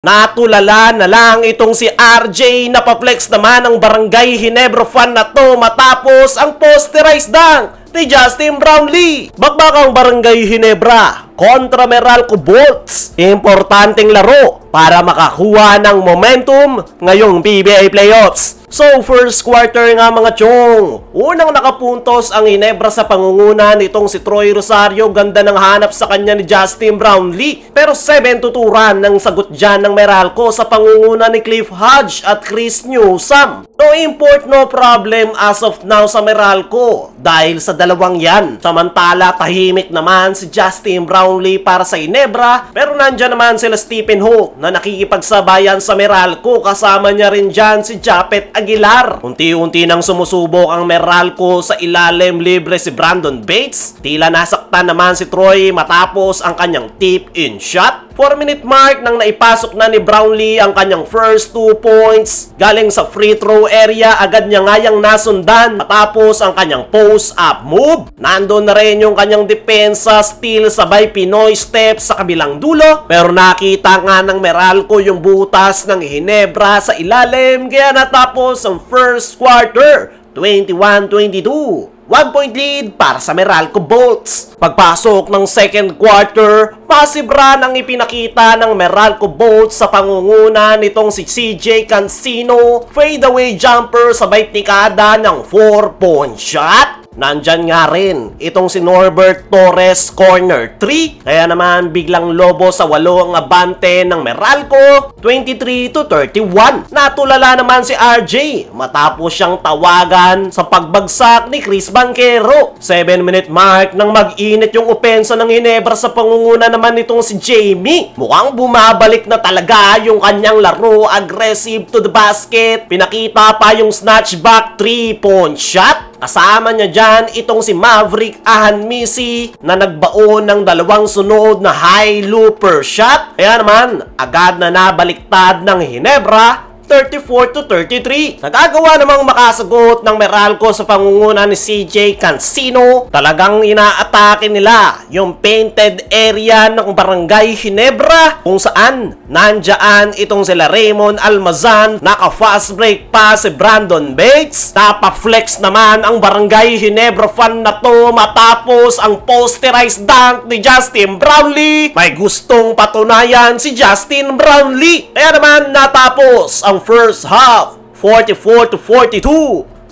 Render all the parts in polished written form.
Natulala na lang itong si RJ na pa-flex naman ang Barangay Ginebra fan na to matapos ang posterized dunk ni Justin Brownlee. Bakbakang Barangay Ginebra kontra Meralco Bolts. Importanteng laro para makakuha ng momentum ngayong PBA Playoffs. So, first quarter nga mga chong. Unang nakapuntos ang Ginebra sa pangunguna nitong si Troy Rosario. Ganda ng hanap sa kanya ni Justin Brownlee. Pero 7-2 run ng sagot dyan ng Meralco sa pangunguna ni Cliff Hodge at Chris Newsome. No import, no problem as of now sa Meralco dahil sa dalawang yan. Samantala, tahimik naman si Justin Brownlee para sa Ginebra. Pero nandyan naman sila Stephen Hook na nakikipagsabayan sa Meralco. Kasama niya rin dyan si Japet Aguilar. Unti-unti nang sumusubok ang Meralco sa ilalim, libre si Brandon Bates. Tila nasaktan naman si Troy matapos ang kanyang tip-in shot. 4-minute mark nang naipasok na ni Brownlee ang kanyang first 2 points. Galing sa free throw area, agad niya ngayang nasundan matapos ang kanyang post-up move. Nandun na rin yung kanyang depensa, steal sabay Pinoy step sa kabilang dulo. Pero nakita nga ng Meralco yung butas ng Ginebra sa ilalim, kaya natapos ang first quarter 21-22. 1-point lead para sa Meralco Bolts. Pagpasok ng second quarter, massive run ang ipinakita ng Meralco Bolts sa pangunguna nitong si CJ Cancino. Fadeaway jumper sabay tikada ng 4-point shot. Nandyan nga rin itong si Norbert Torres corner 3. Kaya naman biglang lobo sa 8 ang abante ng Meralco, 23-31. Natulala naman si RJ matapos siyang tawagan sa pagbagsak ni Chris Banquero. 7-minute mark nang mag-init yung opensa ng Ginebra sa pangunguna naman nitong si Jamie. Mukhang bumabalik na talaga yung kanyang laro, aggressive to the basket. Pinakita pa yung snatch back 3-point shot. Kasama niya dyan itong si Maverick Ahanmisi na nagbaon ng 2 sunod na high looper shot. Kaya naman, agad na nabaliktad ng Ginebra, 34-33. Nagagawa namang makasagot ng Meralco sa pangunguna ni CJ Cancino. Talagang inaatake nila yung painted area ng Barangay Ginebra kung saan nandyan itong sila Raymond Almazan. Naka-fast break pa si Brandon Bates. Napa-flex naman ang Barangay Ginebra fan na to matapos ang posterized dunk ni Justin Brownlee. May gustong patunayan si Justin Brownlee. Kaya naman natapos ang first half, 44-42.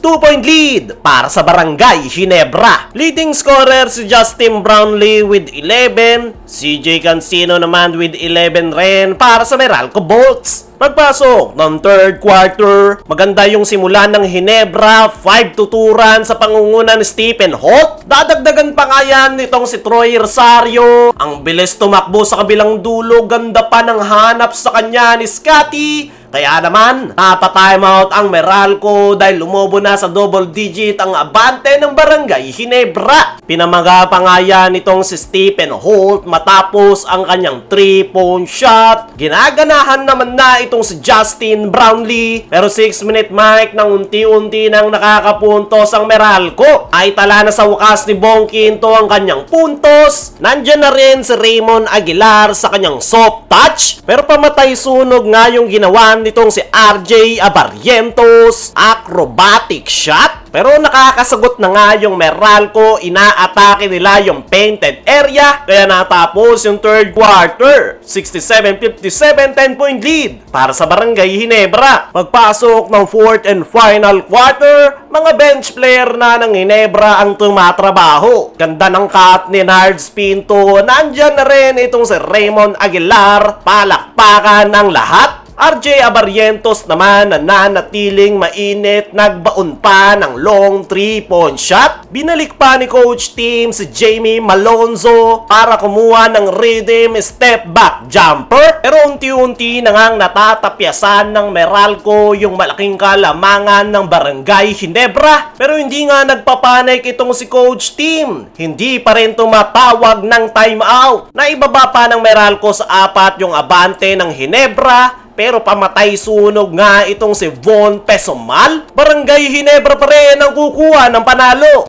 2-point lead para sa Barangay Ginebra. Leading scorer si Justin Brownlee with 11. CJ Cancino naman with 11 rin para sa Meralco Bolts. Pagpasok ng third quarter, maganda yung simula ng Ginebra, 5-2 run sa pangunguna ni Stephen Holt. Dadagdagan pa nga yan nitong si Troy Rosario. Ang bilis tumakbo sa kabilang dulo, ganda pa ng hanap sa kanya ni Scotty. Kaya naman, napa-timeout ang Meralco dahil lumobo na sa double digit ang abante ng Barangay Ginebra. Pinamaga pa nga yan itong si Stephen Holt matapos ang kanyang 3-point shot. Ginaganahan naman na itong si Justin Brownlee. Pero 6-minute mark nang unti-unti nang nakakapuntos ang Meralco. Ay tala na sa wakas ni Bong Quinto ang kanyang puntos. Nandyan na rin si Raymond Aguilar sa kanyang soft touch. Pero pamatay sunog nga yung ginawa nitong si RJ Abarrientos. Acrobatic shot. Pero nakakasagot na nga yung Meralco, inaatake nila yung painted area. Kaya natapos yung third quarter, 67-57, 10-point lead para sa Barangay Ginebra. Pagpasok ng fourth and final quarter, mga bench player na ng Ginebra ang tumatrabaho. Ganda ng cut ni Nards Pinto. Nandyan na rin itong si Raymond Aguilar. Palakpakan ng lahat. RJ Abarrientos naman na nanatiling mainit, nagbaon pa ng long 3-point shot. Binalik pa ni Coach Team si Jamie Malonzo para kumuha ng rhythm step back jumper. Pero unti-unti na ngang natatapyasan ng Meralco yung malaking kalamangan ng Barangay Ginebra. Pero hindi nga nagpapanik itong si Coach Team. Hindi pa rin tumatawag ng timeout. Naibaba pa ng Meralco sa 4 yung abante ng Ginebra. Pero pamatay sunog nga itong si Von Pesomal. Barangay Ginebra pa rin ang kukuha ng panalo.